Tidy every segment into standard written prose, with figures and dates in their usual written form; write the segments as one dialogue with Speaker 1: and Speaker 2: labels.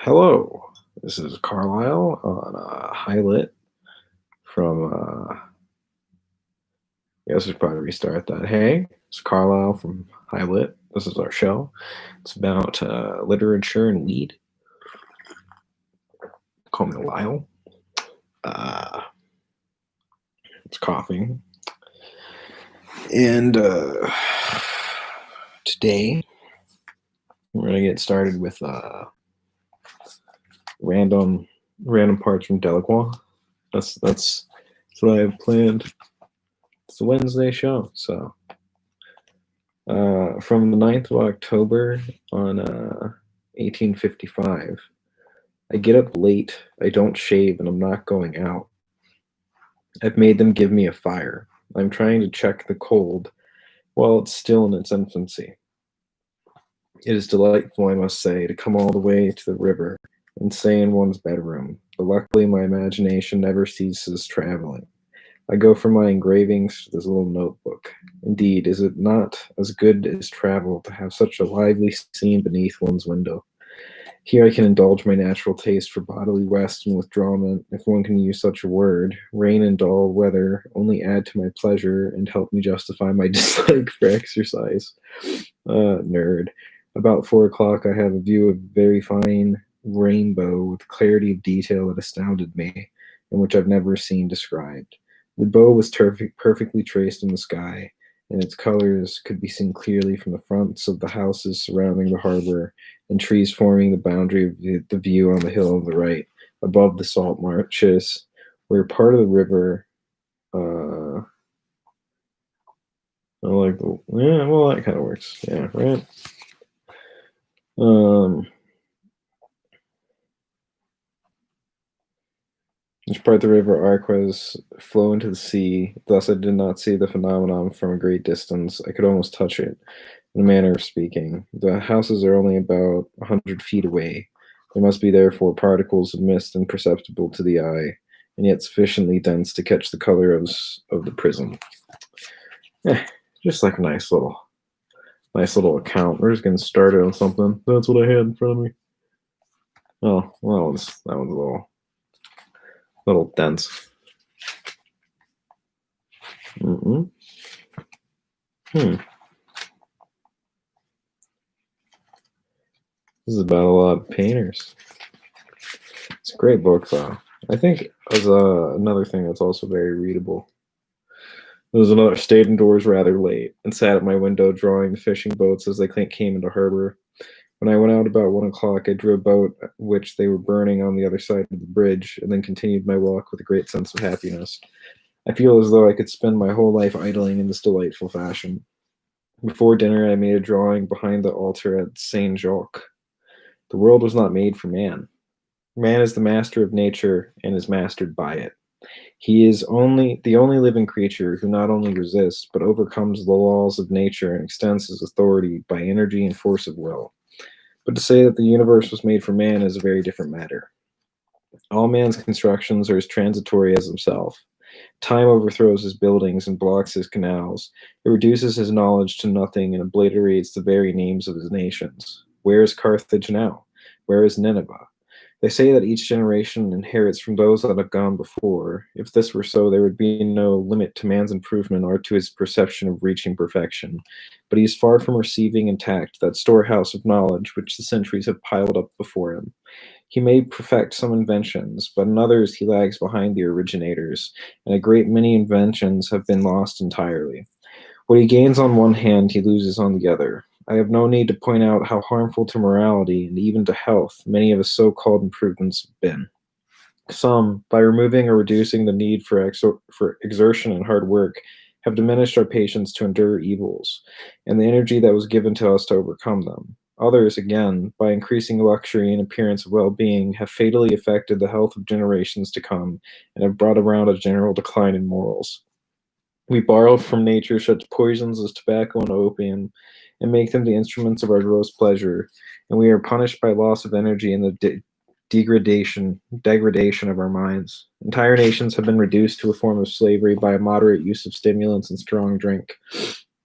Speaker 1: Hello, this is Carlisle on High Lit from, I guess we should probably restart that. Hey, it's Carlisle from High Lit. This is our show. It's about literature and weed. Call me Lyle. Uh, it's coughing. And today we're going to get started with random parts from Delacroix. That's what I have planned. It's a Wednesday show, so from the 9th of October on 1855. I get up late, I don't shave, and I'm not going out. I've made them give me a fire. I'm trying to check the cold while it's still in its infancy. It is delightful, I must say, to come all the way to the river and stay in one's bedroom, but luckily my imagination never ceases traveling. I go for my engravings to this little notebook. Indeed, is it not as good as travel to have such a lively scene beneath one's window? Here I can indulge my natural taste for bodily rest and withdrawal, if one can use such a word. Rain and dull weather only add to my pleasure and help me justify my dislike for exercise. Nerd. About 4 o'clock, I have a view of a very fine rainbow with clarity of detail that astounded me, and which I've never seen described. The bow was perfectly traced in the sky, and its colors could be seen clearly from the fronts of the houses surrounding the harbor, and trees forming the boundary of the view on the hill on the right, above the salt marshes, where part of the river. I like the yeah. Well, that kind of works. Yeah, right. Which part of the river Arquez flow into the sea. Thus, I did not see the phenomenon from a great distance. I could almost touch it, in a manner of speaking. The houses are only about 100 feet away. There must be therefore particles of mist imperceptible to the eye, and yet sufficiently dense to catch the color of the prism. Just like a nice little account. We're just getting started on something. That's what I had in front of me. Oh, well, that one's a little dense. This is about a lot of painters. It's a great book, though. I think as another thing that's also very readable. There was another stayed indoors rather late and sat at my window drawing the fishing boats as they came into harbor. When I went out about 1 o'clock, I drew a boat which they were burning on the other side of the bridge, and then continued my walk with a great sense of happiness. I feel as though I could spend my whole life idling in this delightful fashion. Before dinner, I made a drawing behind the altar at Saint Jacques. The world was not made for man. Man is the master of nature and is mastered by it. He is the only living creature who not only resists, but overcomes the laws of nature and extends his authority by energy and force of will. But to say that the universe was made for man is a very different matter. All man's constructions are as transitory as himself. Time overthrows his buildings and blocks his canals. It reduces his knowledge to nothing and obliterates the very names of his nations. Where is Carthage now? Where is Nineveh? They say that each generation inherits from those that have gone before. If this were so, there would be no limit to man's improvement or to his perception of reaching perfection. But he is far from receiving intact that storehouse of knowledge which the centuries have piled up before him. He may perfect some inventions, but in others he lags behind the originators, and a great many inventions have been lost entirely. What he gains on one hand, he loses on the other. I have no need to point out how harmful to morality and even to health many of his so-called improvements have been. Some, by removing or reducing the need for exertion and hard work, have diminished our patience to endure evils, and the energy that was given to us to overcome them. Others, again, by increasing luxury and appearance of well-being, have fatally affected the health of generations to come, and have brought around a general decline in morals. We borrow from nature such poisons as tobacco and opium, and make them the instruments of our gross pleasure, and we are punished by loss of energy and the degradation of our minds. Entire nations have been reduced to a form of slavery by a moderate use of stimulants and strong drink.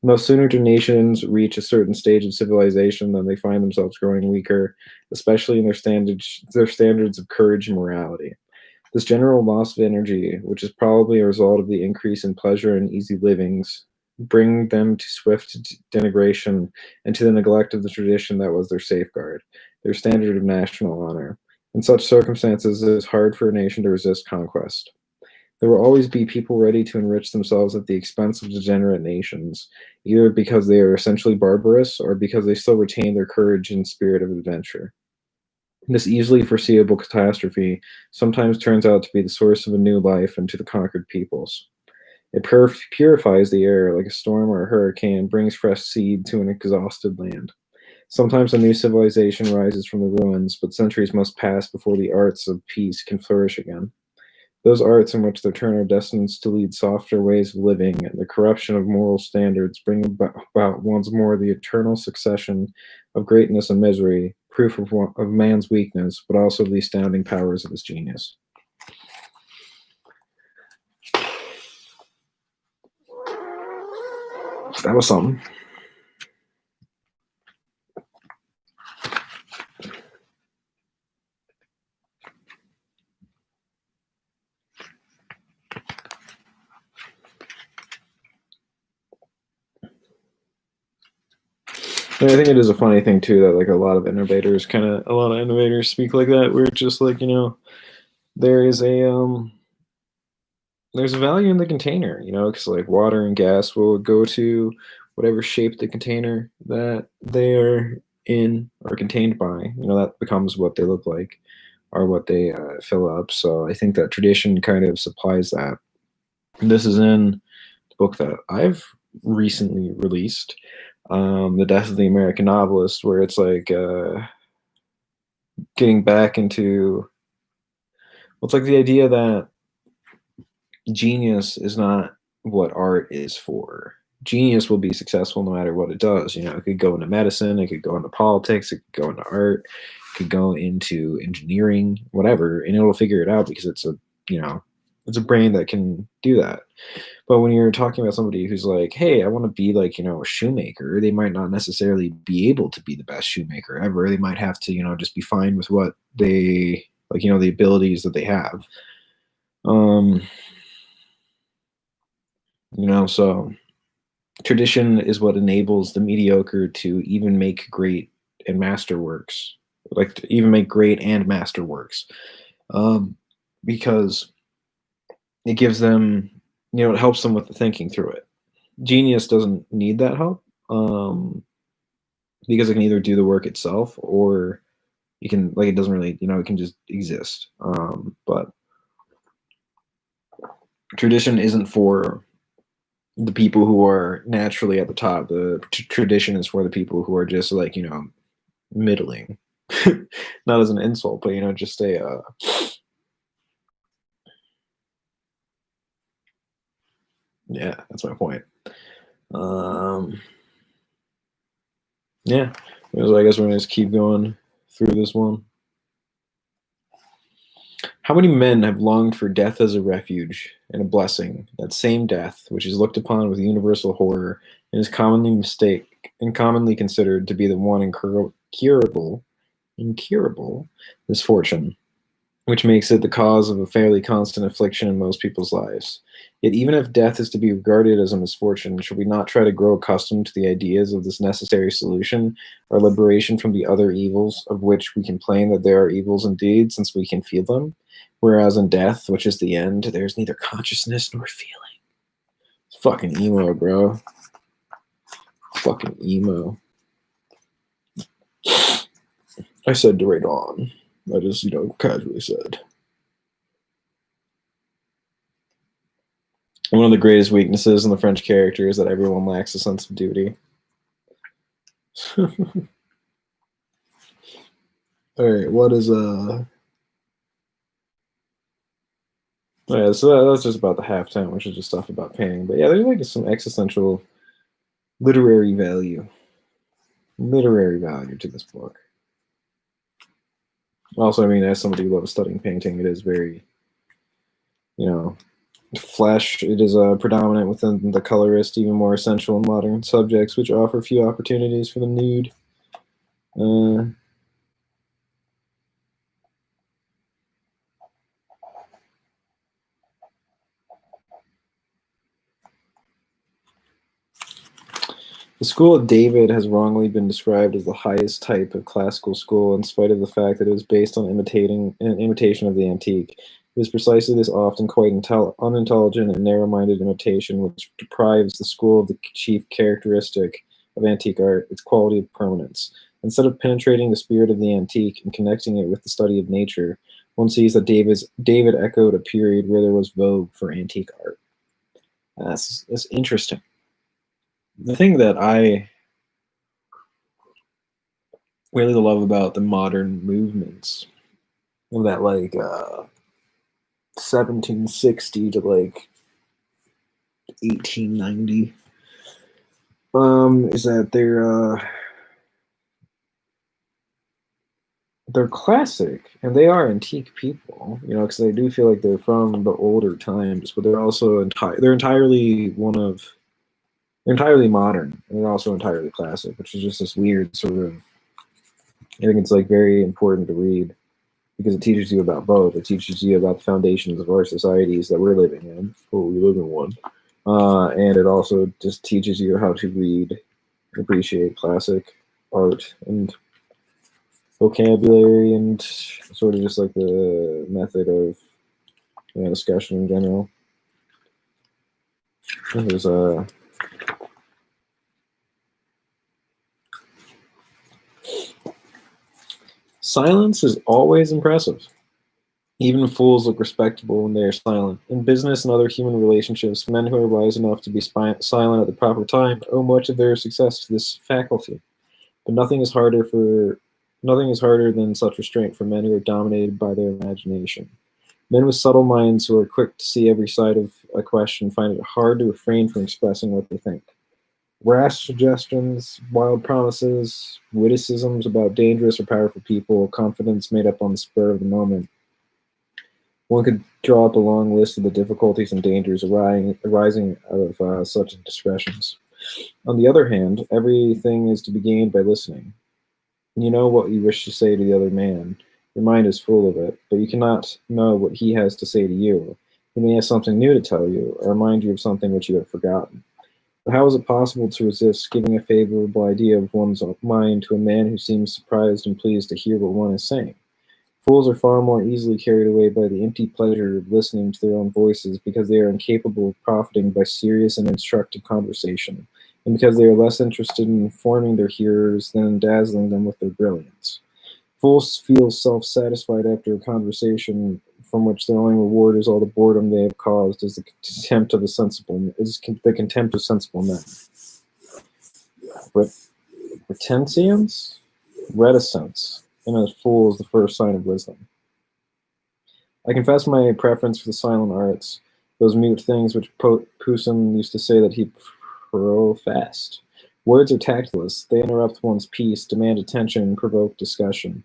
Speaker 1: No sooner do nations reach a certain stage of civilization than they find themselves growing weaker, especially in their standards of courage and morality. This general loss of energy, which is probably a result of the increase in pleasure and easy livings, bring them to swift denigration and to the neglect of the tradition that was their safeguard, their standard of national honor. In such circumstances, it is hard for a nation to resist conquest. There will always be people ready to enrich themselves at the expense of degenerate nations, either because they are essentially barbarous or because they still retain their courage and spirit of adventure. This easily foreseeable catastrophe sometimes turns out to be the source of a new life into the conquered peoples. It purifies the air like a storm or a hurricane, brings fresh seed to an exhausted land. Sometimes a new civilization rises from the ruins, but centuries must pass before the arts of peace can flourish again. Those arts in which their turn are destined to lead softer ways of living and the corruption of moral standards bring about once more the eternal succession of greatness and misery, proof of man's weakness, but also the astounding powers of his genius. That was something. And I think it is a funny thing too that like a lot of innovators speak like that, where it's just like, there is there's a value in the container, because like water and gas will go to whatever shape the container that they are in or contained by. That becomes what they look like or what they fill up. So I think that tradition kind of supplies that. And this is in the book that I've recently released, The Death of the American Novelist, where it's like getting back into, well, it's like the idea that genius is not what art is for. Genius will be successful no matter what it does. It could go into medicine, it could go into politics, it could go into art, it could go into engineering, whatever, and it'll figure it out because it's a brain that can do that. But when you're talking about somebody who's like, hey, I want to be like, a shoemaker, they might not necessarily be able to be the best shoemaker ever. They might have to, just be fine with what they like, the abilities that they have. So tradition is what enables the mediocre to even make great and masterworks, like to even make great and masterworks, because it gives them, it helps them with the thinking through it. Genius doesn't need that help, because it can either do the work itself or it can, like, it doesn't really, it can just exist. But tradition isn't for the people who are naturally at the top. The tradition is for the people who are just like, middling. Not as an insult, but just a yeah, that's my point. Yeah, so I guess we're gonna just keep going through this one. How many men have longed for death as a refuge and a blessing, that same death which is looked upon with universal horror and is commonly considered to be the one incurable misfortune, which makes it the cause of a fairly constant affliction in most people's lives. Yet even if death is to be regarded as a misfortune, should we not try to grow accustomed to the ideas of this necessary solution, or liberation from the other evils, of which we complain that there are evils indeed, since we can feel them? Whereas in death, which is the end, there's neither consciousness nor feeling. It's fucking emo, bro. Fucking emo. I said right on. I just, casually said. One of the greatest weaknesses in the French character is that everyone lacks a sense of duty. All right, what is Oh yeah, so that's just about the halftime, which is just stuff about painting. But yeah, there's like some existential literary value to this book. Also, I mean, as somebody who loves studying painting, it is very, Flesh, it is predominant within the colorist, even more essential in modern subjects, which offer few opportunities for the nude. The school of David has wrongly been described as the highest type of classical school, in spite of the fact that it was based on imitation of the antique. It is precisely this often quite unintelligent and narrow-minded imitation which deprives the school of the chief characteristic of antique art, its quality of permanence. Instead of penetrating the spirit of the antique and connecting it with the study of nature, one sees that David echoed a period where there was vogue for antique art. That's interesting. The thing that I really love about the modern movements of that 1760 to 1890 is that they're classic and they are antique people, because they do feel like they're from the older times, but they're also entirely modern, and they're also entirely classic, which is just this weird sort of. I think it's very important to read because it teaches you about both. It teaches you about the foundations of our societies that we're living in. Oh, we live in one. And it also just teaches you how to read, appreciate classic art and vocabulary, and sort of just the method of discussion in general. There's silence is always impressive. Even fools look respectable when they are silent. In business and other human relationships, men who are wise enough to be silent at the proper time owe much of their success to this faculty. But nothing is harder than such restraint for men who are dominated by their imagination. Men with subtle minds who are quick to see every side of a question find it hard to refrain from expressing what they think. Rash suggestions, wild promises, witticisms about dangerous or powerful people, confidence made up on the spur of the moment. One could draw up a long list of the difficulties and dangers arising out of such indiscretions. On the other hand, everything is to be gained by listening. You know what you wish to say to the other man. Your mind is full of it, but you cannot know what he has to say to you. He may have something new to tell you, or remind you of something which you have forgotten. But how is it possible to resist giving a favorable idea of one's mind to a man who seems surprised and pleased to hear what one is saying? Fools are far more easily carried away by the empty pleasure of listening to their own voices because they are incapable of profiting by serious and instructive conversation, and because they are less interested in informing their hearers than in dazzling them with their brilliance. Fools feel self-satisfied after a conversation from which their only reward is all the boredom they have caused, is the contempt of sensible men. Pretensions, reticence, and as fool is the first sign of wisdom. I confess my preference for the silent arts, those mute things which Poussin used to say that he professed. Words are tactless, they interrupt one's peace, demand attention, and provoke discussion.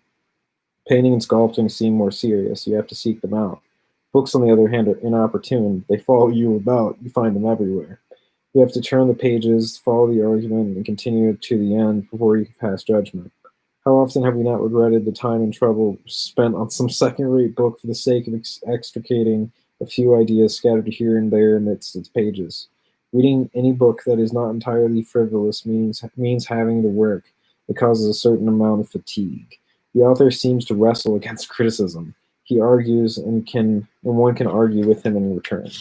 Speaker 1: Painting and sculpting seem more serious, you have to seek them out. Books, on the other hand, are inopportune, they follow you about, you find them everywhere. You have to turn the pages, follow the argument, and continue it to the end before you can pass judgment. How often have we not regretted the time and trouble spent on some second-rate book for the sake of extricating a few ideas scattered here and there amidst its pages? Reading any book that is not entirely frivolous means having to work. It causes a certain amount of fatigue. The author seems to wrestle against criticism. He argues and one can argue with him in return.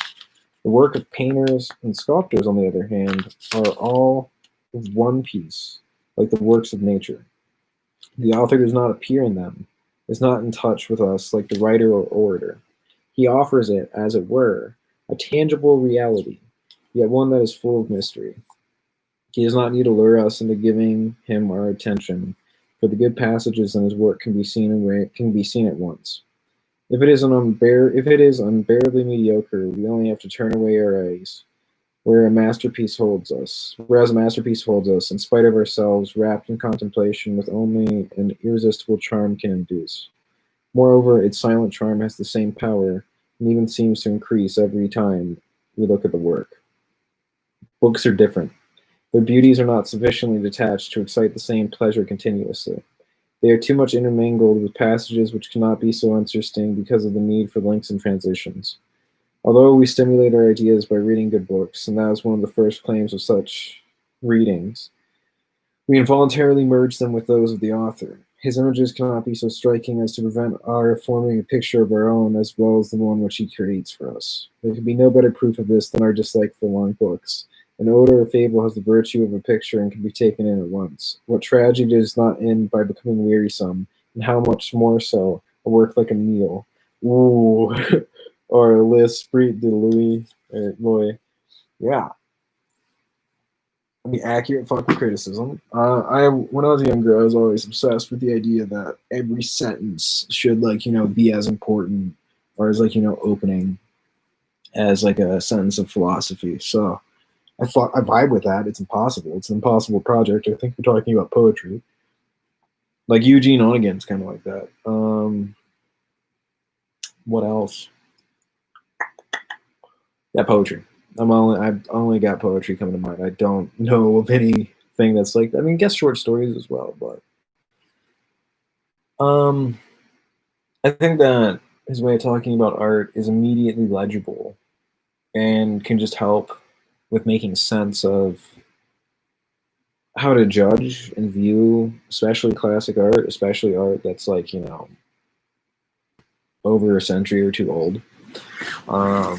Speaker 1: The work of painters and sculptors, on the other hand, are all of one piece, like the works of nature. The author does not appear in them, is not in touch with us like the writer or orator. He offers it, as it were, a tangible reality, yet one that is full of mystery. He does not need to lure us into giving him our attention, for the good passages in his work can be seen at once. If it is unbearably mediocre, we only have to turn away our eyes, whereas a masterpiece holds us, in spite of ourselves, wrapped in contemplation with only an irresistible charm can induce. Moreover, its silent charm has the same power and even seems to increase every time we look at the work. Books are different. Their beauties are not sufficiently detached to excite the same pleasure continuously. They are too much intermingled with passages which cannot be so interesting because of the need for links and transitions. Although we stimulate our ideas by reading good books, and that is one of the first claims of such readings, we involuntarily merge them with those of the author. His images cannot be so striking as to prevent our forming a picture of our own as well as the one which he creates for us. There can be no better proof of this than our dislike for long books. An ode or a fable has the virtue of a picture and can be taken in at once. What tragedy does not end by becoming wearisome, and how much more so a work like a meal, ooh, or L'Esprit de Louis Loy. Yeah, the accurate fucking criticism. I when I was younger, I was always obsessed with the idea that every sentence should be as important or as opening as like a sentence of philosophy. So I vibe with that. It's impossible. It's an impossible project. I think we're talking about poetry. Like Eugene Oneggin's kind of like that. What else? Yeah, poetry. I've only got poetry coming to mind. I don't know of anything that's like. I mean, guess short stories as well, but um, I think that his way of talking about art is immediately legible and can just help with making sense of how to judge and view, especially classic art, especially art that's over a century or two old. Um,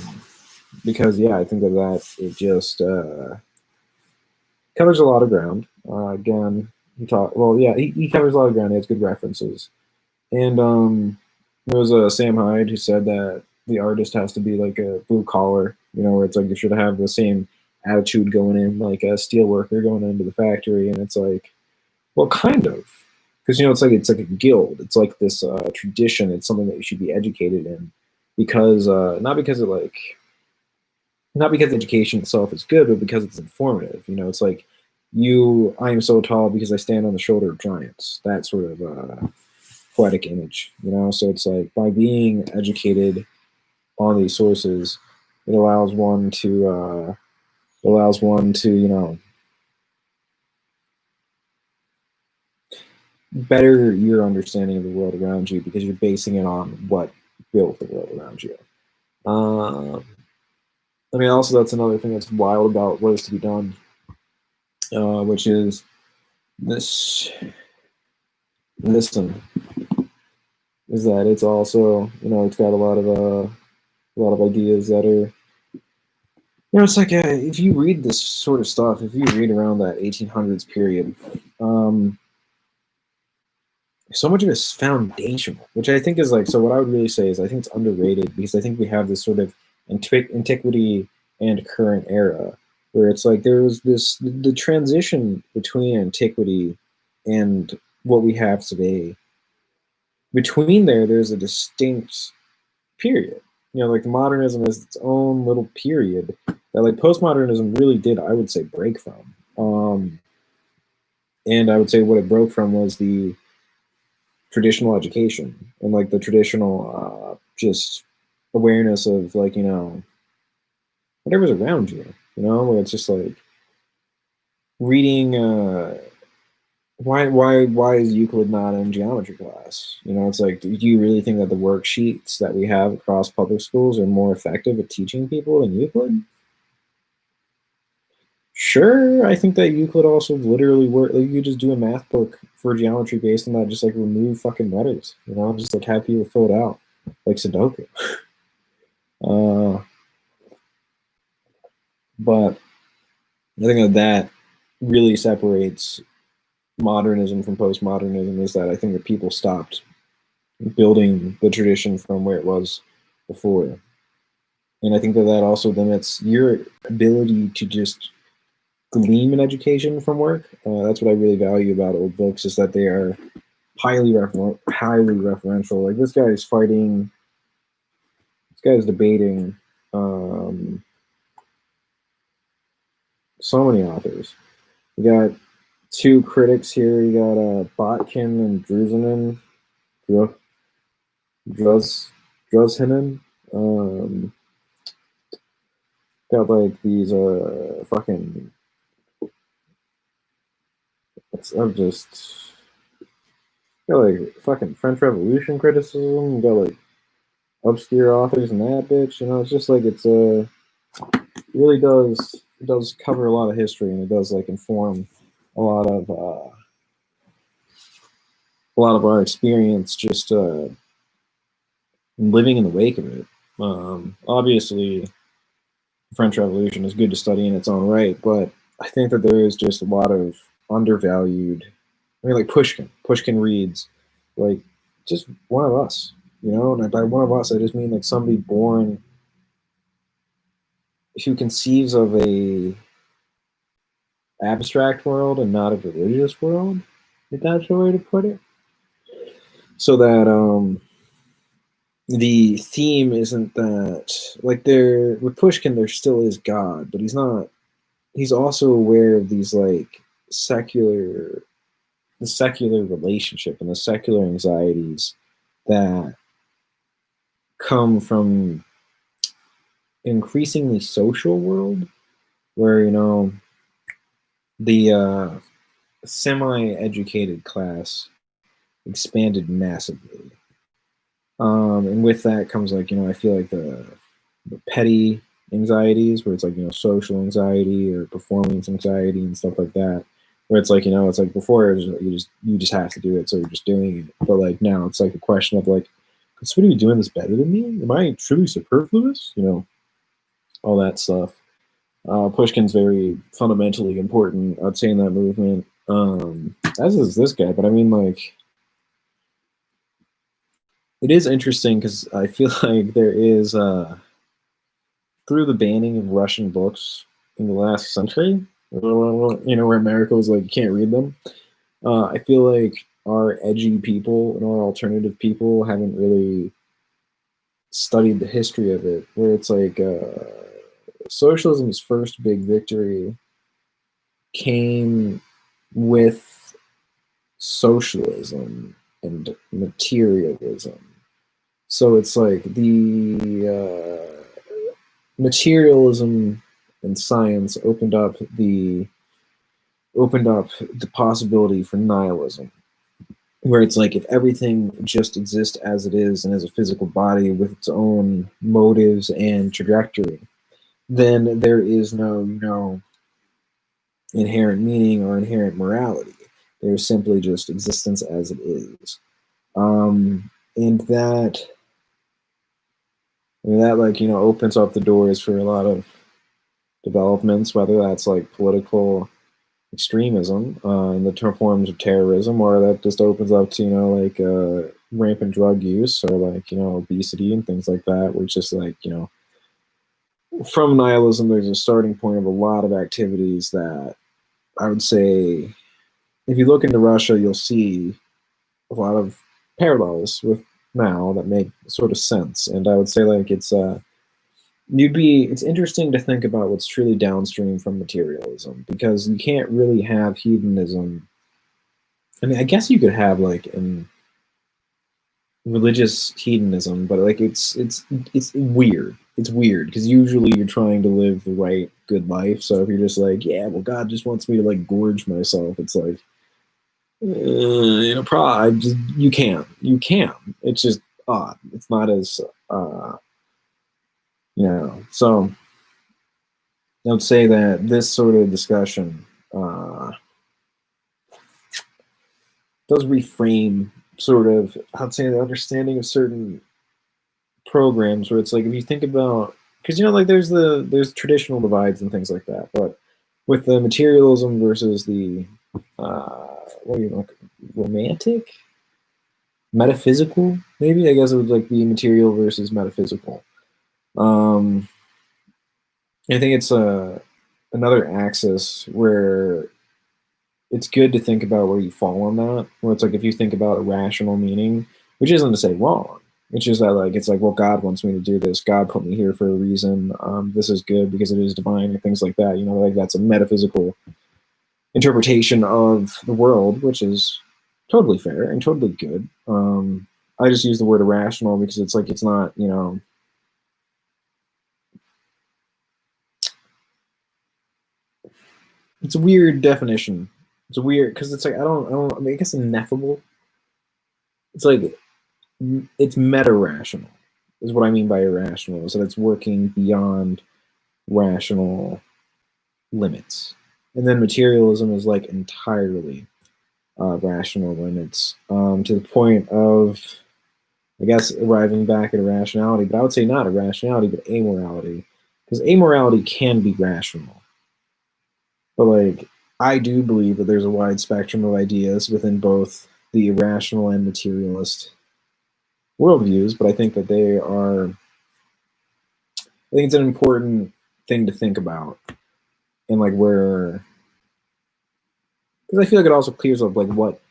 Speaker 1: because yeah, I think that it just covers a lot of ground. Again, he covers a lot of ground. He has good references, and there was a Sam Hyde who said that the artist has to be like a blue collar, where it's like you should have the same attitude going in, like a steel worker going into the factory, and it's like, well, kind of, because it's like a guild. It's like this tradition. It's something that you should be educated in, because not because education itself is good, but because it's informative. It's like I am so tall because I stand on the shoulder of giants. That sort of poetic image. So it's like by being educated on these sources, it allows one to better your understanding of the world around you because you're basing it on what built the world around you. I mean, also that's another thing that's wild about what is to be done, which is this. Listen, is that it's also it's got a lot of ideas that are it's like if you read this sort of stuff, if you read around that 1800s period, so much of it's foundational, which I think is like, so what I would really say is I think it's underrated because I think we have this sort of antiquity and current era where it's like there was the transition between antiquity and what we have today. Between there's a distinct period. Like modernism is its own little period that like postmodernism really did, I would say, break from. And I would say what it broke from was the traditional education and like the traditional just awareness of whatever's around you, where it's just like reading why is Euclid not in geometry class? It's like, do you really think that the worksheets that we have across public schools are more effective at teaching people than Euclid? Sure, I think that Euclid also literally work. Like, you just do a math book for geometry based on that, just like remove fucking letters, just like have people fill it out, like Sudoku. Uh, but I think that really separates modernism from postmodernism is that I think that people stopped building the tradition from where it was before. And I think that also limits your ability to just glean an education from work. That's what I really value about old books is that they are highly referential. Like this guy is fighting, this guy is debating so many authors. You got two critics here. You got Botkin and Druzinen, Drushinen. Got like these fucking. I'm just got like fucking French Revolution criticism. Got like obscure authors and that bitch. You know, it's just like it really does cover a lot of history, and it does like inform a lot of our experience just living in the wake of it. Obviously, the French Revolution is good to study in its own right, but I think that there is just a lot of undervalued. I mean, like Pushkin. Pushkin reads like just one of us, you know. And by one of us, I just mean like somebody born who conceives of a abstract world and not a religious world, if that's the way to put it. So that the theme isn't that like there with Pushkin there still is God, but he's also aware of these like the secular relationship and the secular anxieties that come from an increasingly social world where, you know, the semi-educated class expanded massively. And with that comes like, you know, I feel like the petty anxieties where it's like, you know, social anxiety or performance anxiety and stuff like that. Where it's like, you know, it's like before it was, you just have to do it, so you're just doing it. But like now it's like a question of like, could somebody be doing this better than me? Am I truly superfluous? You know, all that stuff. Pushkin's very fundamentally important, I'd say, in that movement. As is this guy, but I mean, like, it is interesting because I feel like there is, through the banning of Russian books in the last century, you know, where America was like, you can't read them. I feel like our edgy people and our alternative people haven't really studied the history of it, where it's like socialism's first big victory came with socialism and materialism. So it's like the materialism and science opened up the possibility for nihilism, where it's like if everything just exists as it is and as a physical body with its own motives and trajectory, then there is no, you know, inherent meaning or inherent morality. There's simply just existence as it is. And that, I mean, that like, you know, opens up the doors for a lot of developments, whether that's like political extremism in the forms of terrorism, or that just opens up to, you know, like rampant drug use or like, you know, obesity and things like that, where it's just like, you know, from nihilism, there's a starting point of a lot of activities that I would say, if you look into Russia, you'll see a lot of parallels with now that make sort of sense. And I would say like it's interesting to think about what's truly downstream from materialism, because you can't really have hedonism. I mean, I guess you could have like an religious hedonism, but like it's weird. It's weird because usually you're trying to live the right good life. So if you're just like, yeah, well, God just wants me to like gorge myself, it's like, you know, probably just you can. It's just odd. It's not as you know. So I would say that this sort of discussion does reframe sort of, I'd say, the understanding of certain programs where it's like if you think about, because, you know, like there's traditional divides and things like that, but with the materialism versus the what do you like, romantic, metaphysical, maybe, I guess it would like be material versus metaphysical. I think it's another axis where it's good to think about where you fall on that. Where it's like if you think about a rational meaning, which isn't to say wrong. It's just that like it's like, well, God wants me to do this. God put me here for a reason. This is good because it is divine and things like that. You know, like that's a metaphysical interpretation of the world, which is totally fair and totally good. I just use the word irrational because it's like it's not, you know, It's a weird definition. It's a weird because it's like I mean, I guess ineffable. It's like it's meta rational is what I mean by irrational. So it's working beyond rational limits, and then materialism is like entirely rational limits to the point of I guess arriving back at irrationality. But I would say not irrationality, but amorality, because amorality can be rational. But like I do believe that there's a wide spectrum of ideas within both the irrational and materialist worldviews, but I think that they are. I think it's an important thing to think about, and like where, because I feel like it also clears up like what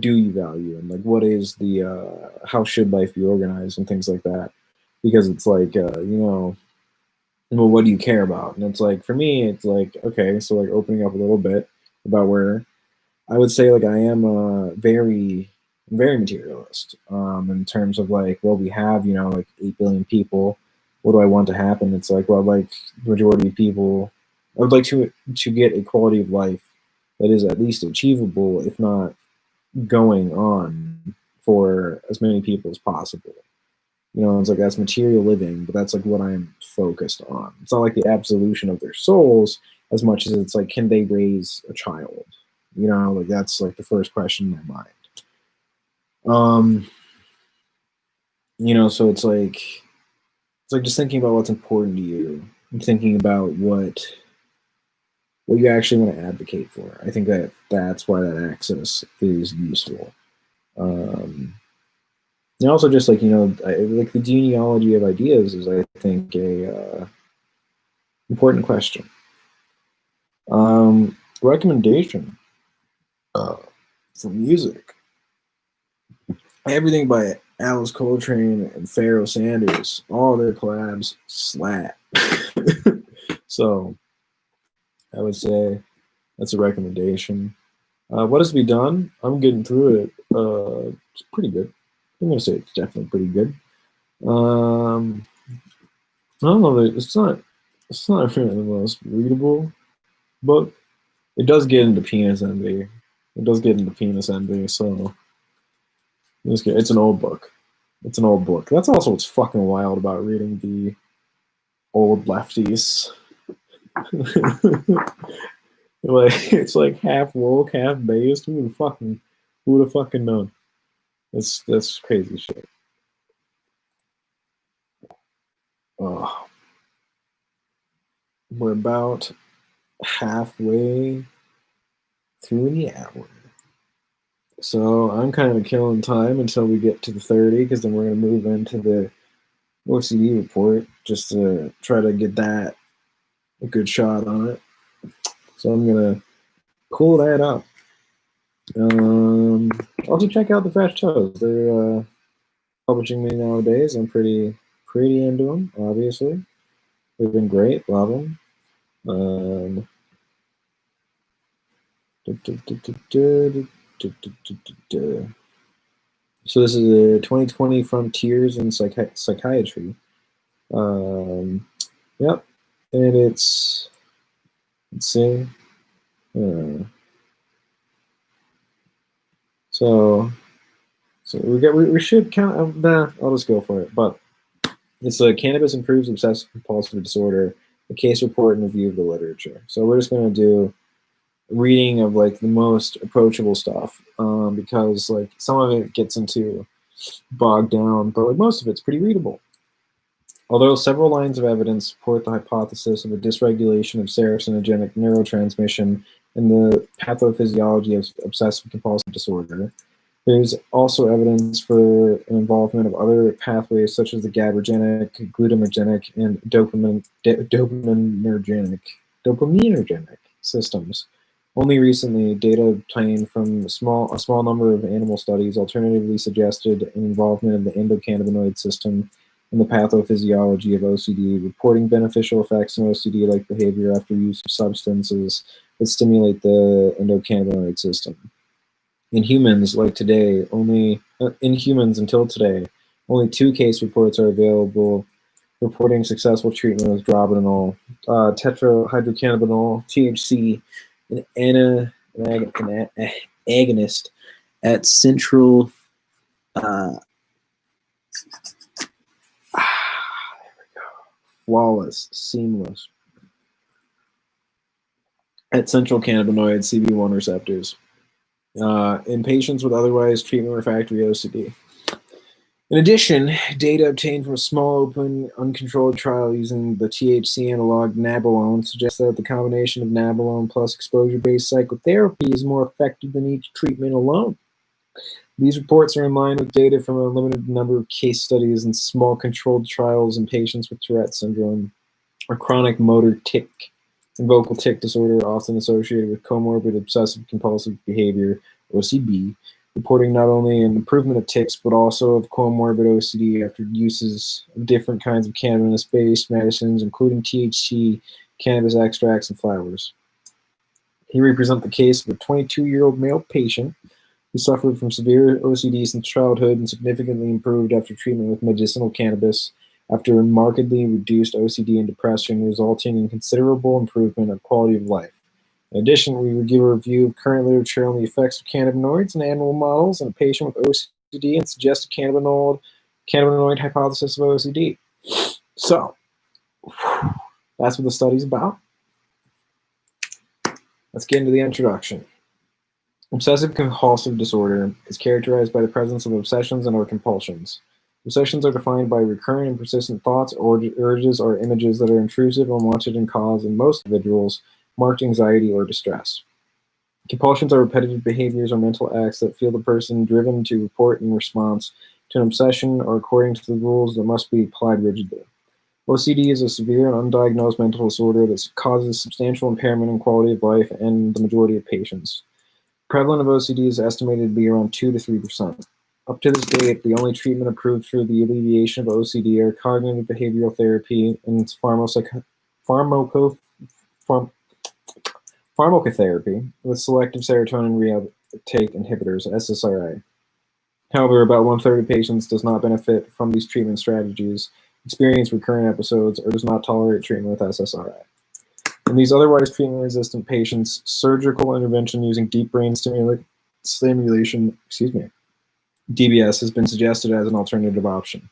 Speaker 1: do you value and like what is the how should life be organized and things like that, because it's like well, what do you care about? And it's like for me, it's like okay, so like opening up a little bit about where I would say like I am very materialist in terms of like well we have like 8 billion people. What do I want to happen? It's like well like the majority of people, I would like to get a quality of life that is at least achievable, if not going on for as many people as possible. It's like that's material living, but that's like what I'm focused on. It's not like the absolution of their souls as much as it's like, can they raise a child? Like that's like the first question in my mind. So it's like just thinking about what's important to you and thinking about what you actually want to advocate for. I think that's why that axis is useful. And also just like like the genealogy of ideas is I think a important question. Recommendation for music. Everything by Alice Coltrane and Pharoah Sanders, all their collabs slap. So I would say that's a recommendation. What has to be done? I'm getting through it. It's pretty good. I'm gonna say it's definitely pretty good. I don't know. It's not really the most readable book. It does get into penis envy. It does get into penis envy. So it's an old book. It's an old book. That's also what's fucking wild about reading the old lefties. Like it's like half woke, half based. Who would have fucking known? That's crazy shit. Oh, we're about halfway through the hour. So I'm kind of killing time until we get to the 30, because then we're going to move into the OCD report just to try to get that a good shot on it. So I'm going to pull that up. Also check out the Fresh Toes. They're publishing me nowadays. I'm pretty into them, obviously. They've been great. Love them. So this is the 2020 Frontiers in Psychiatry. Yep, and let's see. So we should count. Nah, I'll just go for it. But it's Cannabis Improves Obsessive Compulsive Disorder, a case report and review of the literature. So we're just gonna do reading of like the most approachable stuff, because like some of it gets into bogged down, but like most of it's pretty readable. Although several lines of evidence support the hypothesis of a dysregulation of serotonergic neurotransmission in the pathophysiology of obsessive compulsive disorder, there's also evidence for an involvement of other pathways such as the GABAergic, glutamatergic, and dopaminergic systems. Only recently, data obtained from a small number of animal studies alternatively suggested an involvement of the endocannabinoid system in the pathophysiology of OCD, reporting beneficial effects in OCD-like behavior after use of substances that stimulate the endocannabinoid system. In humans, until today, only 2 case reports are available reporting successful treatment with dronabinol, tetrahydrocannabinol, THC, an agonist at central seamless at central cannabinoid CB1 receptors in patients with otherwise treatment refractory OCD. In addition, data obtained from a small, open, uncontrolled trial using the THC analog nabilone suggests that the combination of nabilone plus exposure-based psychotherapy is more effective than each treatment alone. These reports are in line with data from a limited number of case studies and small controlled trials in patients with Tourette syndrome or chronic motor tic and vocal tic disorder, often associated with comorbid obsessive compulsive behavior, OCB, reporting not only an improvement of tics, but also of comorbid OCD after uses of different kinds of cannabis-based medicines, including THC, cannabis extracts, and flowers. Here we present the case of a 22-year-old male patient who suffered from severe OCD since childhood and significantly improved after treatment with medicinal cannabis after markedly reduced OCD and depression, resulting in considerable improvement of quality of life. In addition, we will give a review of current literature on the effects of cannabinoids in animal models in a patient with OCD and suggest a cannabinoid hypothesis of OCD. So, that's what the study's about. Let's get into the introduction. Obsessive compulsive disorder is characterized by the presence of obsessions and/or compulsions. Obsessions are defined by recurrent and persistent thoughts, urges, or images that are intrusive, unwanted, and cause, in most individuals, marked anxiety or distress. Compulsions are repetitive behaviors or mental acts that feel the person driven to report in response to an obsession or according to the rules that must be applied rigidly. OCD is a severe and undiagnosed mental disorder that causes substantial impairment in quality of life in the majority of patients. Prevalence of OCD is estimated to be around 2 to 3%. Up to this date, the only treatment approved for the alleviation of OCD are cognitive behavioral therapy and pharmacotherapy with selective serotonin reuptake inhibitors, SSRI. However, about 1/3 of patients does not benefit from these treatment strategies, experience recurrent episodes, or does not tolerate treatment with SSRI. In these otherwise treatment-resistant patients, surgical intervention using deep brain stimulation, DBS, has been suggested as an alternative option.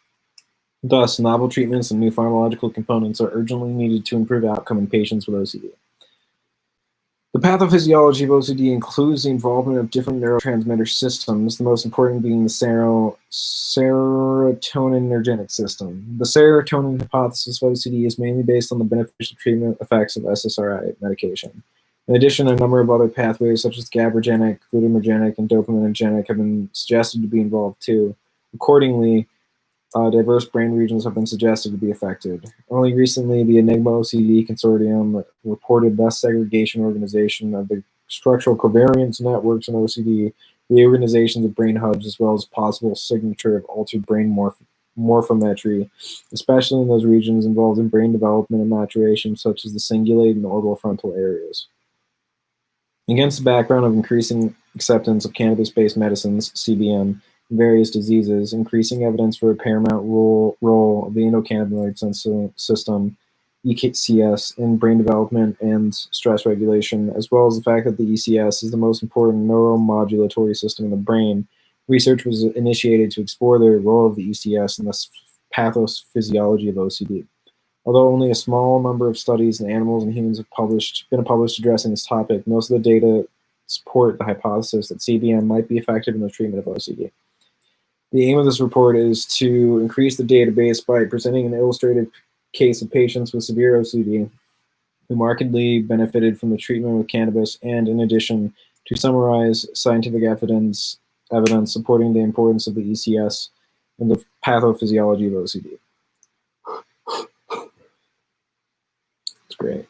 Speaker 1: Thus, novel treatments and new pharmacological components are urgently needed to improve outcome in patients with OCD. The pathophysiology of OCD includes the involvement of different neurotransmitter systems, the most important being the serotonergic system. The serotonin hypothesis of OCD is mainly based on the beneficial treatment effects of SSRI medication. In addition, a number of other pathways such as GABAergic, glutamatergic, and dopaminergic have been suggested to be involved too. Accordingly, diverse brain regions have been suggested to be affected. Only recently, the Enigma OCD Consortium reported less segregation organization of the structural covariance networks in OCD, reorganizations of brain hubs, as well as possible signature of altered brain morphometry, especially in those regions involved in brain development and maturation, such as the cingulate and orbital frontal areas. Against the background of increasing acceptance of cannabis-based medicines, CBM, various diseases, increasing evidence for a paramount role of the endocannabinoid system, ECS, in brain development and stress regulation, as well as the fact that the ECS is the most important neuromodulatory system in the brain, research was initiated to explore the role of the ECS in the pathophysiology of OCD. Although only a small number of studies in animals and humans have been published addressing this topic, most of the data support the hypothesis that CBM might be effective in the treatment of OCD. The aim of this report is to increase the database by presenting an illustrated case of patients with severe OCD who markedly benefited from the treatment with cannabis, and in addition, to summarize scientific evidence supporting the importance of the ECS in the pathophysiology of OCD. It's great.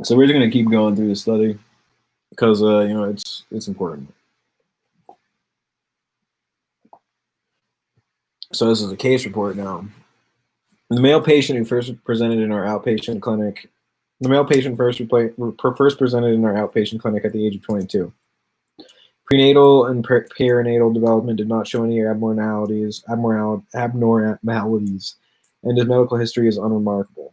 Speaker 1: So we're just going to keep going through the study because it's important. So this is a case report now. The male patient who first presented in our outpatient clinic. The male patient first presented in our outpatient clinic at the age of 22. Prenatal and perinatal development did not show any abnormalities, and his medical history is unremarkable.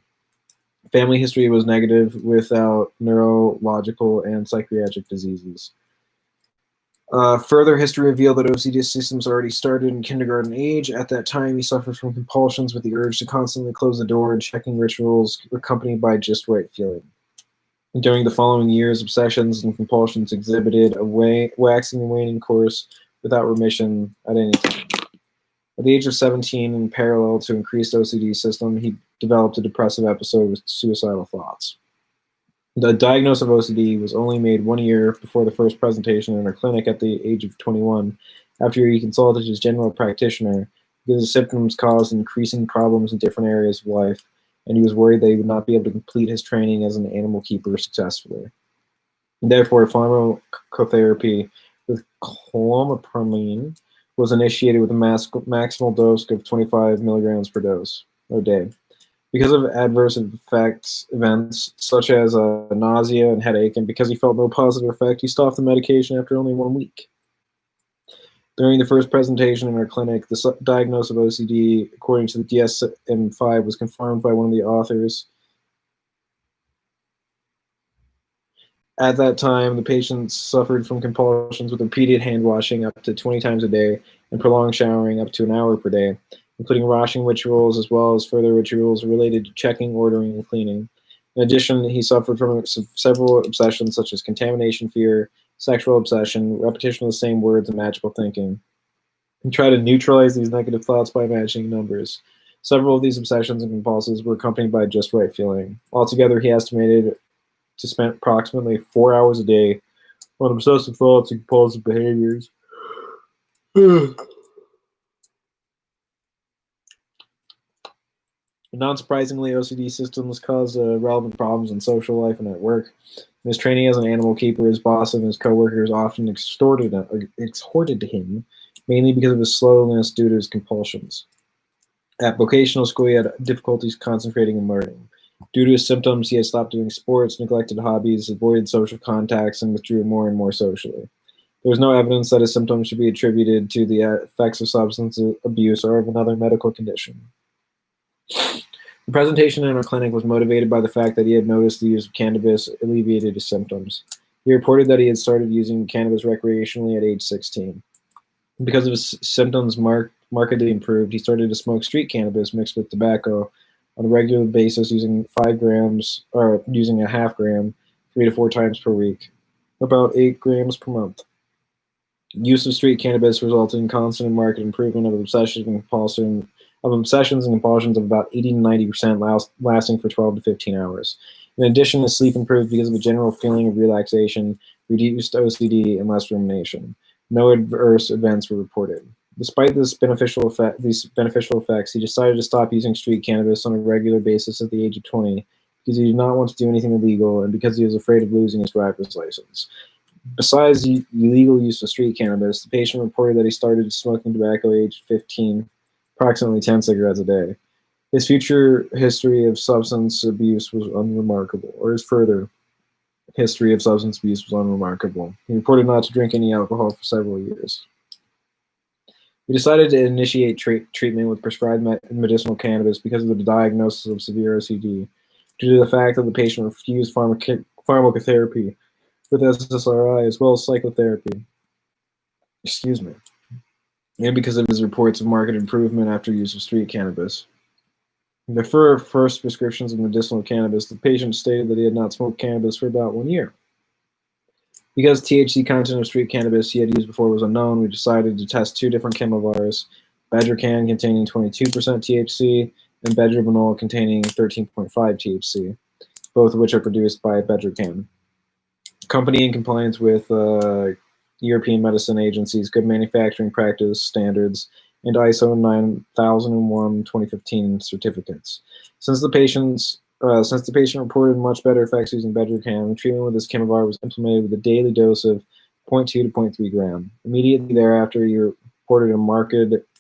Speaker 1: Family history was negative without neurological and psychiatric diseases. Further history revealed that OCD symptoms already started in kindergarten age. At that time, he suffered from compulsions with the urge to constantly close the door and checking rituals accompanied by just right feeling. During the following years, obsessions and compulsions exhibited a waxing and waning course without remission at any time. At the age of 17, in parallel to increased OCD system, he developed a depressive episode with suicidal thoughts. The diagnosis of OCD was only made 1 year before the first presentation in our clinic at the age of 21, after he consulted his general practitioner, because the symptoms caused increasing problems in different areas of life, and he was worried that he would not be able to complete his training as an animal keeper successfully. Therefore, pharmacotherapy with clomipramine was initiated with a maximal dose of 25 milligrams per dose a day. Because of adverse events such as nausea and headache, and because he felt no positive effect, he stopped the medication after only 1 week. During the first presentation in our clinic, the diagnosis of OCD, according to the DSM-5, was confirmed by one of the authors. At that time, the patient suffered from compulsions with repeated hand washing up to 20 times a day and prolonged showering up to an hour per day, including washing rituals as well as further rituals related to checking, ordering, and cleaning. In addition, he suffered from several obsessions such as contamination fear, sexual obsession, repetition of the same words, and magical thinking. He tried to neutralize these negative thoughts by imagining numbers. Several of these obsessions and compulsions were accompanied by just right feeling. Altogether, he estimated to spend approximately 4 hours a day on obsessive thoughts and compulsive behaviors. Non-surprisingly, OCD symptoms caused relevant problems in social life and at work. In his training as an animal keeper, his boss and his coworkers often exhorted him, mainly because of his slowness due to his compulsions. At vocational school, he had difficulties concentrating and learning. Due to his symptoms, he had stopped doing sports, neglected hobbies, avoided social contacts, and withdrew more and more socially. There was no evidence that his symptoms should be attributed to the effects of substance abuse or of another medical condition. The presentation in our clinic was motivated by the fact that he had noticed the use of cannabis alleviated his symptoms. He reported that he had started using cannabis recreationally at age 16. Because of his symptoms markedly improved, he started to smoke street cannabis mixed with tobacco on a regular basis, using 5 grams or using a half gram 3 to 4 times per week, about 8 grams per month. Use of street cannabis resulted in constant and marked improvement of obsessions and compulsions of about 80 to 90%, lasting for 12 to 15 hours. In addition, his sleep improved because of a general feeling of relaxation, reduced OCD, and less rumination. No adverse events were reported. Despite these beneficial effects, he decided to stop using street cannabis on a regular basis at the age of 20 because he did not want to do anything illegal and because he was afraid of losing his driver's license. Besides the illegal use of street cannabis, the patient reported that he started smoking tobacco at age 15, approximately 10 cigarettes a day. His future history of substance abuse was unremarkable, or his further history of substance abuse was unremarkable. He reported not to drink any alcohol for several years. We decided to initiate treatment with prescribed medicinal cannabis because of the diagnosis of severe OCD, due to the fact that the patient refused pharmacotherapy with SSRI as well as psychotherapy. And because of his reports of marked improvement after use of street cannabis. Before first prescriptions of medicinal cannabis, the patient stated that he had not smoked cannabis for about 1 year. Because THC content of street cannabis he had used before was unknown, we decided to test 2 different Chemovars, Bedrocan containing 22% THC and Bedrobanol containing 13.5 THC, both of which are produced by Bedrocan. Company in compliance with European Medicine Agency's Good Manufacturing Practice Standards and ISO 9001:2015 certificates. Since the patient reported much better effects using Bedrocan, treatment with this Chemovar was implemented with a daily dose of 0.2 to 0.3 gram. Immediately thereafter, he reported a marked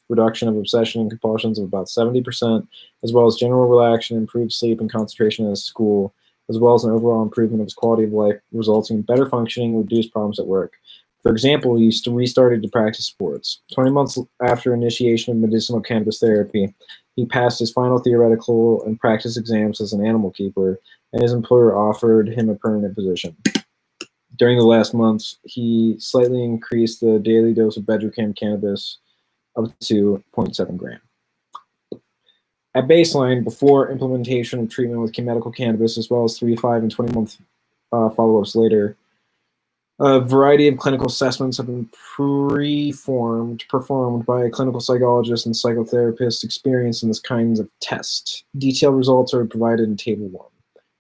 Speaker 1: reduction of obsession and compulsions of about 70%, as well as general relaxation, improved sleep, and concentration at school, as well as an overall improvement of his quality of life, resulting in better functioning and reduced problems at work. For example, he restarted to practice sports. 20 months after initiation of medicinal cannabis therapy, he passed his final theoretical and practice exams as an animal keeper, and his employer offered him a permanent position. During the last months, he slightly increased the daily dose of Bedrocan cannabis up to 0.7 gram. At baseline, before implementation of treatment with medical cannabis, as well as 3, 5, and 20-month follow-ups later, a variety of clinical assessments have been performed by clinical psychologists and psychotherapists experienced in this kind of test. Detailed results are provided in Table 1.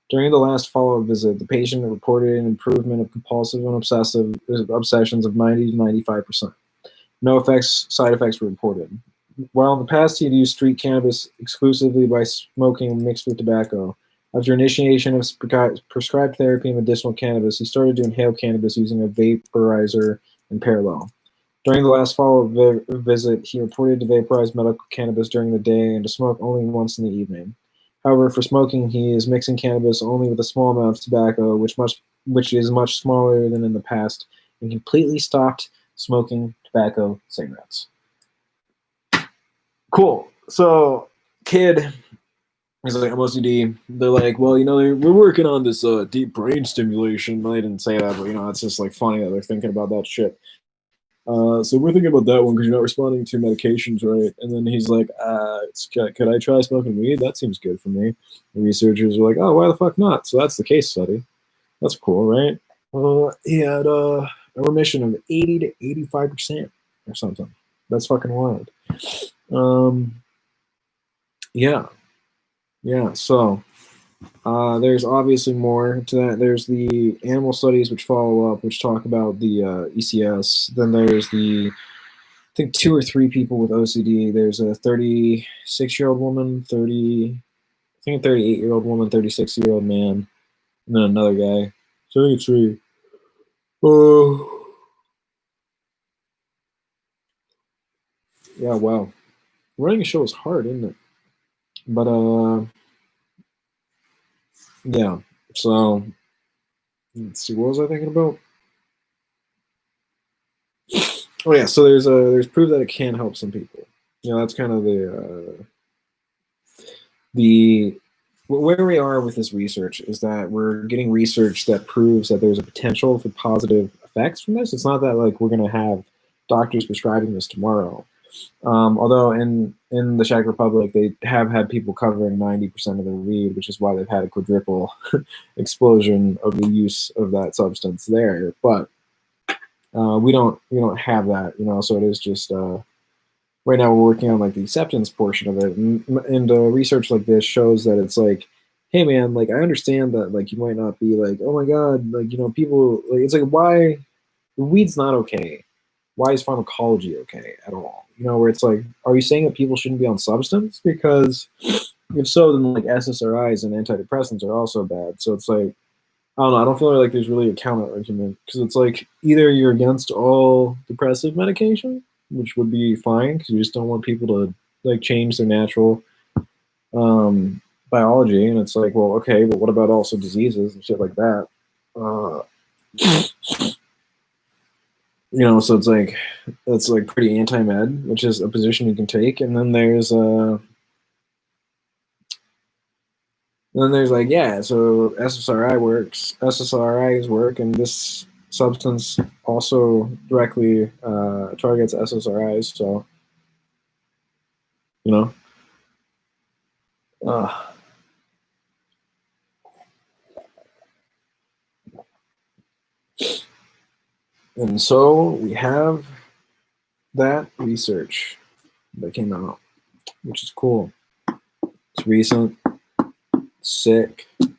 Speaker 1: During the last follow-up visit, the patient reported an improvement of compulsive and obsessive obsessions of 90 to 95%. No side effects were reported. While in the past he had used street cannabis exclusively by smoking mixed with tobacco, after initiation of prescribed therapy and medicinal cannabis, he started to inhale cannabis using a vaporizer in parallel. During the last follow-up visit, he reported to vaporize medical cannabis during the day and to smoke only once in the evening. However, for smoking, he is mixing cannabis only with a small amount of tobacco, which is much smaller than in the past, and completely stopped smoking tobacco cigarettes. Cool. So, kid is like, I'm OCD. They're like, well, we're working on this deep brain stimulation. They didn't say that, but it's just like funny that they're thinking about that shit. So we're thinking about that one because you're not responding to medications, right? And then he's like, could I try smoking weed? That seems good for me. The researchers are like, oh, why the fuck not? So that's the case study. That's cool, right? He had a remission of 80 to 85% or something. That's fucking wild. Yeah. So there's obviously more to that. There's the animal studies which follow up, which talk about the ECS. Then there's I think 2 or 3 people with OCD. There's a 36-year-old woman, a 38-year-old woman, 36-year-old man, and then another guy. 33. Yeah, wow. Running a show is hard, isn't it? But yeah. So let's see. What was I thinking about? Oh yeah. So there's proof that it can help some people. That's kind of the where we are with this research is that we're getting research that proves that there's a potential for positive effects from this. It's not that like we're going to have doctors prescribing this tomorrow. Although in the Czech Republic, they have had people covering 90% of their weed, which is why they've had a quadruple explosion of the use of that substance there. But we don't have that, So it is just right now we're working on like the acceptance portion of it, and research like this shows that it's like, hey man, like I understand that like you might not be like, oh my god, like people like it's like why the weed's not okay. Why is pharmacology okay at all? Where it's like, are you saying that people shouldn't be on substance? Because if so, then like SSRIs and antidepressants are also bad. So it's like, I don't know. I don't feel like there's really a counter argument because it's like either you're against all depressive medication, which would be fine because you just don't want people to like change their natural biology, and it's like, well, okay, but what about also diseases and shit like that? So it's like that's like pretty anti-med, which is a position you can take, and then there's like, yeah, so SSRIs work, and this substance also directly targets SSRIs, so and so we have that research that came out, which is cool. It's recent, sick. It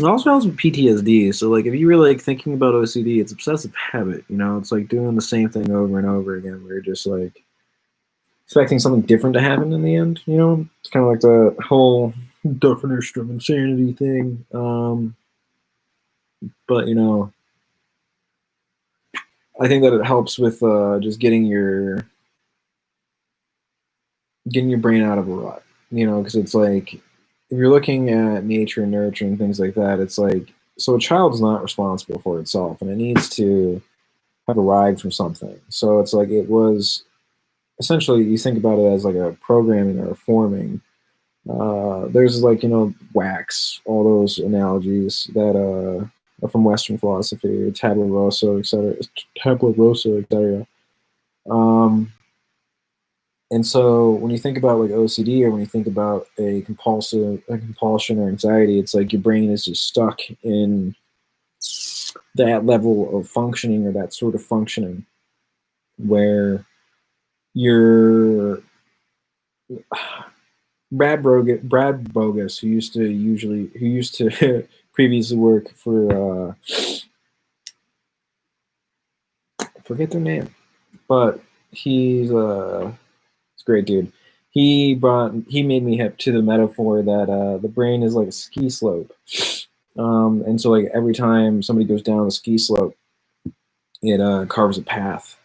Speaker 1: also helps with PTSD. So, like, if you were like thinking about OCD, it's obsessive habit. It's like doing the same thing over and over again. Where you're just like expecting something different to happen in the end. It's kind of like the whole definition of insanity thing. But I think that it helps with just getting your brain out of a rut. Because it's like if you're looking at nature and nurture and things like that, it's like so a child's not responsible for itself, and it needs to have arrived from something. So it's like it was essentially, you think about it as like a programming or a forming. There's like, wax, all those analogies that are from Western philosophy, tabula rasa, etc. Tabula rasa, etc. And so when you think about like OCD, or when you think about a compulsion or anxiety, it's like your brain is just stuck in that level of functioning, or that sort of functioning, where you're Brad Bogus, who used to previously work for forget their name, but he's a great dude. He made me hip to the metaphor that the brain is like a ski slope, and so like every time somebody goes down the ski slope, it carves a path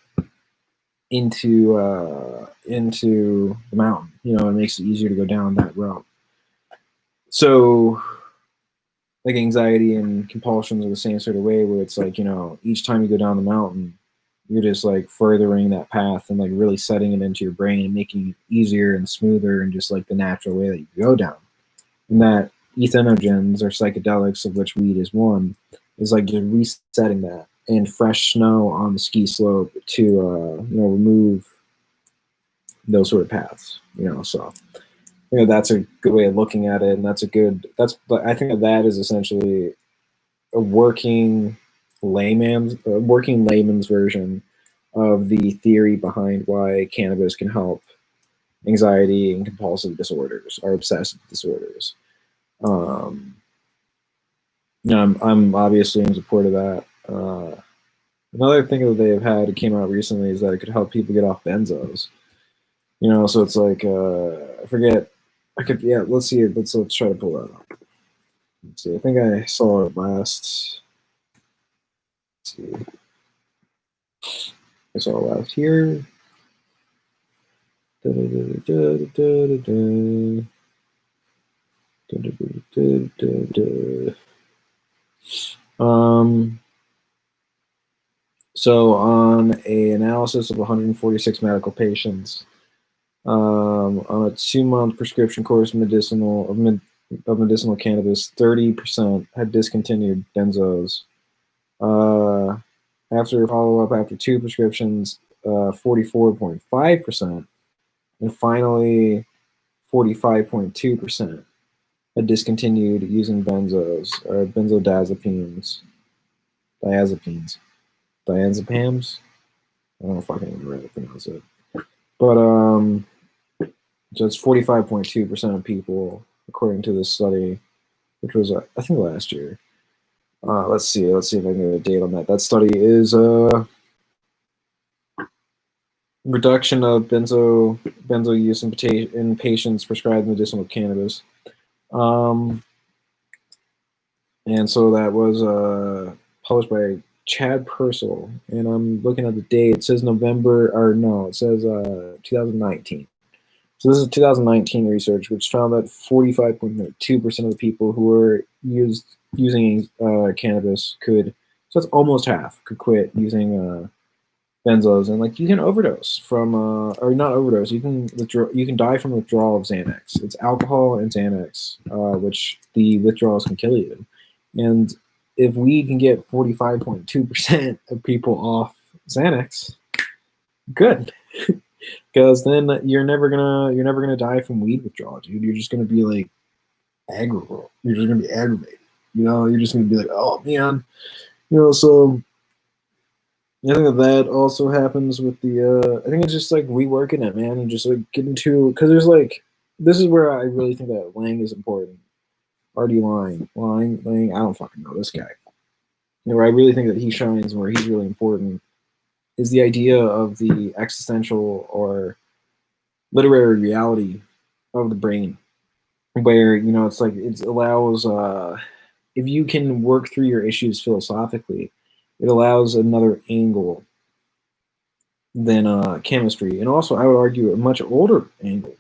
Speaker 1: into the mountain. It makes it easier to go down that route. So like anxiety and compulsions are the same sort of way, where it's like, each time you go down the mountain, you're just like furthering that path and like really setting it into your brain and making it easier and smoother and just like the natural way that you go down. And that entheogens, or psychedelics, of which weed is one, is like just resetting that, and fresh snow on the ski slope to remove those sort of paths. So that's a good way of looking at it, and I think that is essentially a working layman's version of the theory behind why cannabis can help anxiety and compulsive disorders, or obsessive disorders. I'm obviously in support of that. Another thing that they've had, it came out recently, is that it could help people get off benzos. So it's like I forget. Let's see it. Let's try to pull that up. Let's see. I think I saw it last. Let's see. I saw it last here. So on an analysis of 146 medical patients, on a 2-month prescription course of medicinal cannabis, 30% had discontinued benzos. After follow-up, after 2 prescriptions, 44.5%, and finally 45.2% had discontinued using benzos, or benzodiazepines, diazepams. I don't know if I can remember how to pronounce it, but so it's 45.2% of people, according to this study, which was I think last year. Let's see if I can get a date on that. That study is reduction of benzo use in patients prescribed medicinal cannabis. And so that was published by Chad Purcell, and I'm looking at the date. It says it says 2019. So this is 2019 research, which found that 45.2% of the people who were using cannabis so that's almost half, could quit using benzos. And like, you can overdose from or not overdose, you can die from withdrawal of Xanax. It's alcohol and Xanax, which the withdrawals can kill you. And if we can get 45.2% of people off Xanax, good. Because then you're never gonna die from weed withdrawal, dude. You're just gonna be like aggravated. You're just gonna be aggravated. You're just gonna be like, oh man. So I think that also happens with the I think it's just like reworking it, man, and just like getting to, because there's like, this is where I really think that Lang is important. R.D. Lang, I don't fucking know this guy. Where I really think that he shines, where he's really important, is the idea of the existential or literary reality of the brain, where it's like it allows if you can work through your issues philosophically, it allows another angle than chemistry, and also I would argue a much older angle.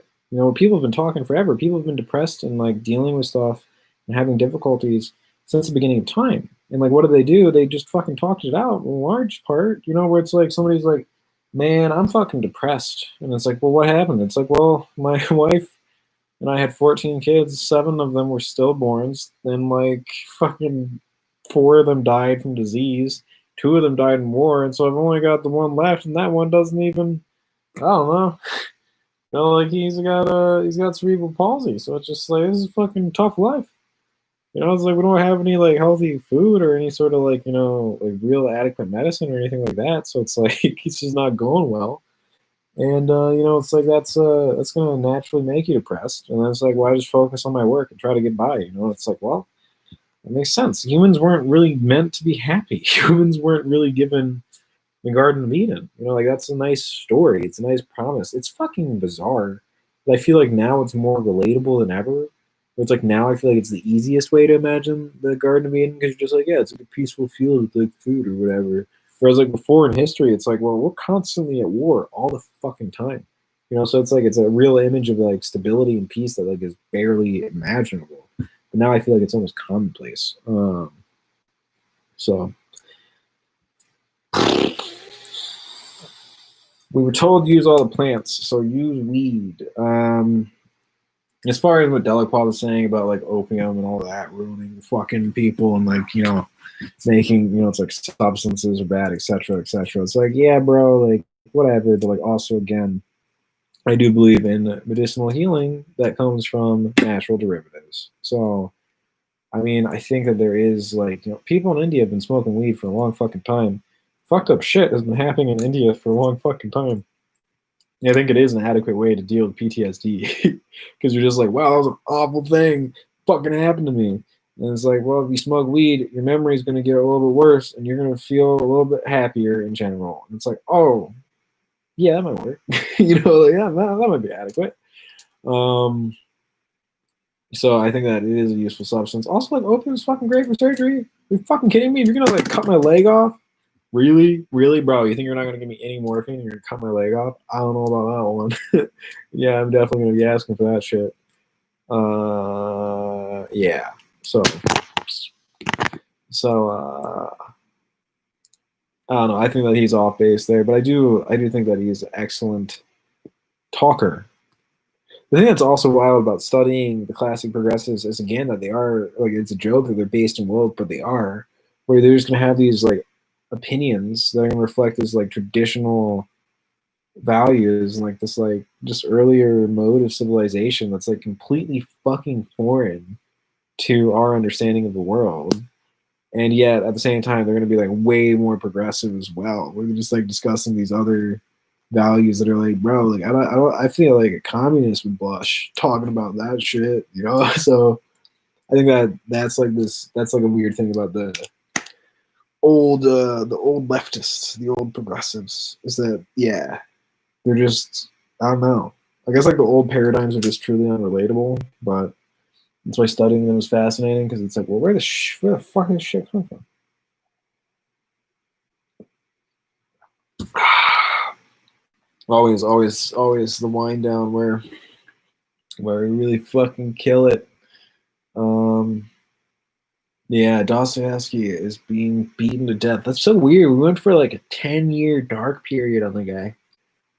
Speaker 1: People have been talking forever. People have been depressed and like dealing with stuff and having difficulties since the beginning of time. And like, what do? They just fucking talked it out in large part, where it's like somebody's like, man, I'm fucking depressed. And it's like, well, what happened? It's like, well, my wife and I had 14 kids. 7 of them were stillborns. Then like fucking 4 of them died from disease. 2 of them died in war. And so I've only got the one left, and that one doesn't even, I don't know. Like he's got cerebral palsy. So it's just like, this is a fucking tough life. It's like we don't have any like healthy food or any sort of like, like real adequate medicine or anything like that. So it's like it's just not going well. And it's like that's gonna naturally make you depressed. And then it's like, why just focus on my work and try to get by? It's like, well, it makes sense. Humans weren't really meant to be happy. Humans weren't really given the Garden of Eden. Like that's a nice story. It's a nice promise. It's fucking bizarre. But I feel like now it's more relatable than ever. It's like now I feel like it's the easiest way to imagine the Garden of Eden because you're just like, yeah, it's like a peaceful field with like food or whatever. Whereas like before in history, it's like, well, we're constantly at war all the fucking time. So it's like it's a real image of like stability and peace that like is barely imaginable. But now I feel like it's almost commonplace. So we were told to use all the plants, so use weed. As far as what Delacroix was saying about like opium and all that ruining fucking people and like making it's like substances are bad, etc., etc. It's like, yeah, bro, like whatever. But like also again, I do believe in medicinal healing that comes from natural derivatives. So I mean, I think that there is like people in India have been smoking weed for a long fucking time. Fucked up shit has been happening in India for a long fucking time. I think it is an adequate way to deal with PTSD because you're just like, wow, that was an awful thing fucking happened to me. And it's like, well, if you smoke weed, your memory is going to get a little bit worse and you're going to feel a little bit happier in general. And it's like, oh, yeah, that might work. Like, yeah, that might be adequate. So I think that it is a useful substance. Also, like, opium is fucking great for surgery. Are you fucking kidding me? If you're going to, like, cut my leg off, really, bro? You think you're not gonna give me any morphine? You're gonna cut my leg off? I don't know about that one. Yeah, I'm definitely gonna be asking for that shit. Yeah. So I don't know. I think that he's off base there, but I do think that he's an excellent talker. The thing that's also wild about studying the classic progressives is again that they are like it's a joke that they're based in woke, but they are where they're just gonna have these like opinions that are gonna reflect this like traditional values and like this like just earlier mode of civilization that's like completely fucking foreign to our understanding of the world. And yet at the same time they're going to be like way more progressive as well. We're just like discussing these other values that are like, bro, like I feel like a communist would blush talking about that shit. So I think that's like a weird thing about the old leftists, the old progressives, is that yeah, they're just, I don't know. I guess like the old paradigms are just truly unrelatable, but that's why studying them is fascinating because it's like, well, where the fucking shit come from? Always the wind down where we really fucking kill it. Yeah, Dostoevsky is being beaten to death. That's so weird. We went for like a 10-year dark period on the guy.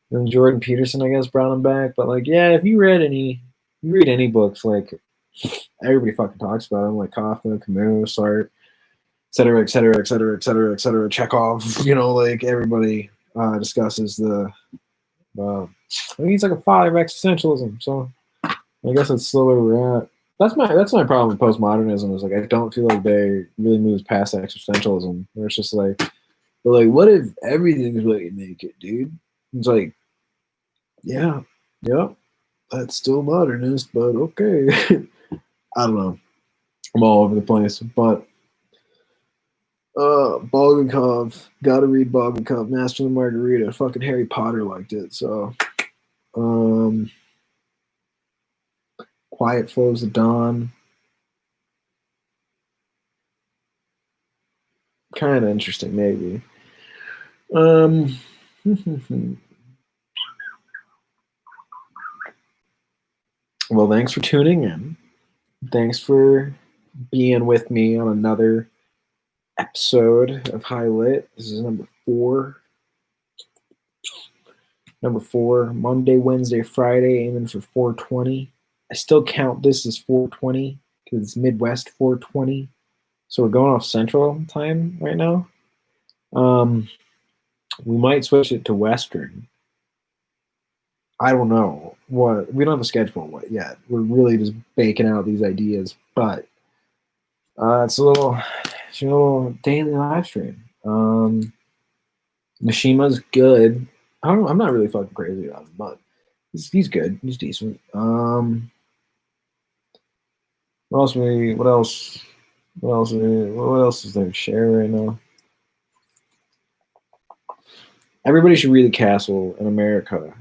Speaker 1: Then Jordan Peterson, I guess, brought him back. But like, yeah, if you read any books, like everybody fucking talks about them, like Kafka, Camus, Sartre, et cetera, et cetera, et cetera, et cetera, et cetera, Chekhov. Like everybody discusses the. I think he's like a father of existentialism. So I guess that's still where we're at. That's my problem with postmodernism is like I don't feel like they really move past existentialism. Where it's just like, but like, what if everything's what you make it, dude? It's like, yeah, that's still modernist, but okay. I don't know. I'm all over the place, but Bulgakov, gotta read Bulgakov, Master of the Margarita. Fucking Harry Potter liked it, so Quiet Flows of Dawn. Kind of interesting, maybe. Well, thanks for tuning in. Thanks for being with me on another episode of High Lit. This is number 4. Number 4, Monday, Wednesday, Friday, aiming for 420. I still count this as 420 because it's Midwest 420. So we're going off Central time right now. We might switch it to Western. I don't know what. We don't have a schedule yet. We're really just baking out these ideas, but it's a little daily live stream. Mishima's good. I'm not really fucking crazy about him, but he's good. He's decent. What else? What else is there to share right now? Everybody should read The Castle in America.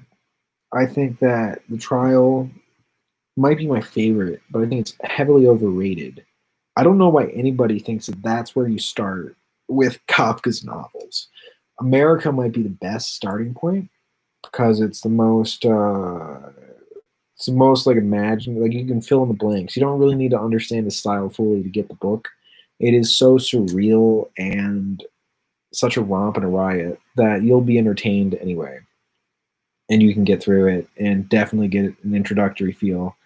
Speaker 1: I think that The Trial might be my favorite, but I think it's heavily overrated. I don't know why anybody thinks that that's where you start with Kafka's novels. America might be the best starting point because it's the most like imagined. Like you can fill in the blanks. You don't really need to understand the style fully to get the book. It is so surreal and such a romp and a riot that you'll be entertained anyway, and you can get through it and definitely get an introductory feel.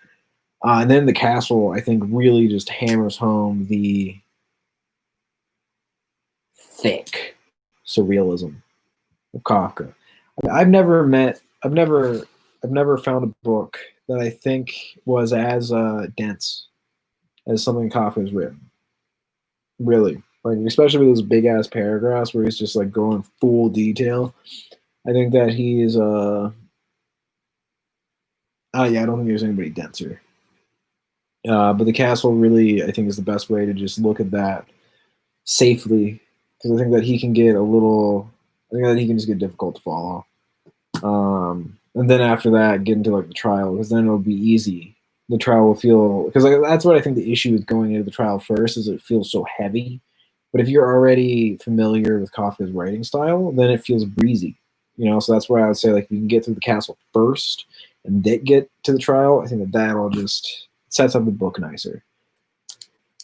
Speaker 1: And then The Castle, I think, really just hammers home the thick surrealism of Kafka. I've never found a book that I think was as dense as something Kafka has written. Really, like especially with those big ass paragraphs where he's just like going full detail. I think that he's yeah, I don't think there's anybody denser. But The Castle really, I think, is the best way to just look at that safely, because I think that he can get a little. I think that he can just get difficult to follow. And then after that, get into like the trial, because then it'll be easy. The trial will feel, because like, that's what I think the issue with going into the trial first is it feels so heavy. But if you're already familiar with Kafka's writing style, then it feels breezy. So that's why I would say like if you can get through The Castle first and then get to the trial, I think that that'll just sets up the book nicer.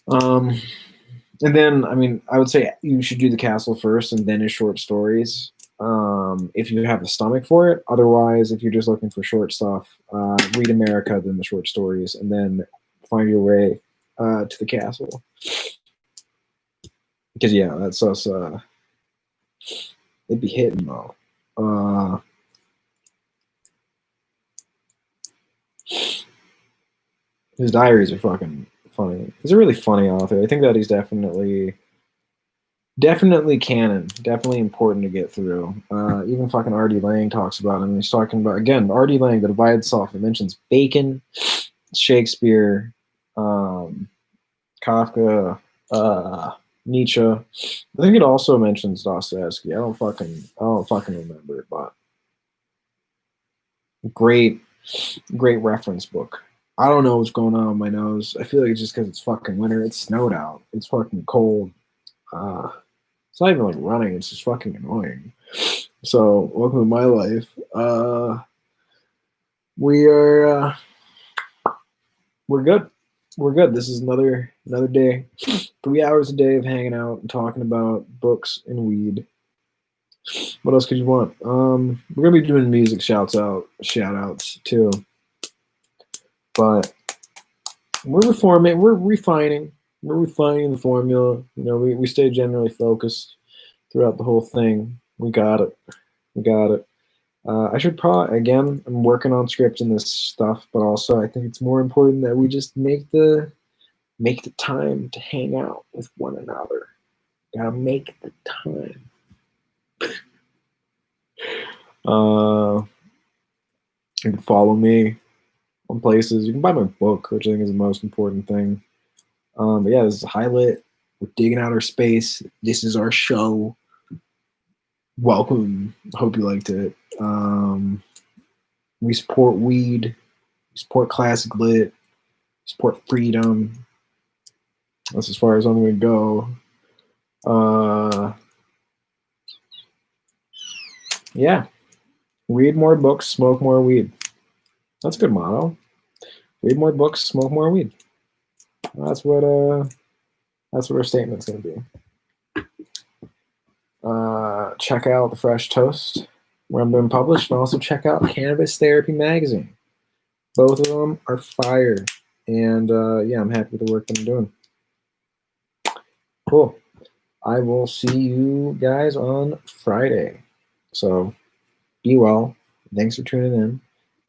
Speaker 1: And then, I mean, I would say you should do The Castle first and then his short stories, if you have the stomach for it. Otherwise, if you're just looking for short stuff, read America, then the short stories, and then find your way to The Castle. Because, yeah, that's us. It'd be hitting, though. His diaries are fucking funny. He's a really funny author. I think that he's definitely canon, definitely important to get through. Even fucking R.D. Laing talks about him. He's talking about, again, R.D. Laing, The Divided Self. It mentions Bacon, Shakespeare, Kafka, Nietzsche. I think it also mentions Dostoevsky. I don't fucking remember it, but great reference book. I don't know what's going on with my nose. I feel like it's just because it's fucking winter. It's snowed out. It's fucking cold. It's not even like running. It's just fucking annoying. So welcome to my life. We're good. We're good. This is another day. 3 hours a day of hanging out and talking about books and weed. What else could you want? We're gonna be doing music shout outs too. But we're refining the formula. We stay generally focused throughout the whole thing. We got it. I should probably, again, I'm working on scripting this stuff, but also I think it's more important that we just make the time to hang out with one another. Gotta make the time. You can follow me on places. You can buy my book, which I think is the most important thing. But yeah, this is High Lit. We're digging out our space. This is our show. Welcome. Hope you liked it. We support weed. We support classic lit. We support freedom. That's as far as I'm going to go. Yeah. Read more books, smoke more weed. That's a good motto. Read more books, smoke more weed. That's what our statement's gonna be. Check out The Fresh Toast, where I'm being published, and also check out Cannabis Therapy Magazine. Both of them are fire, and yeah, I'm happy with the work that I'm doing. Cool. I will see you guys on Friday. So be well. Thanks for tuning in.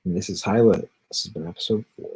Speaker 1: And this is Highlight. This has been episode 4.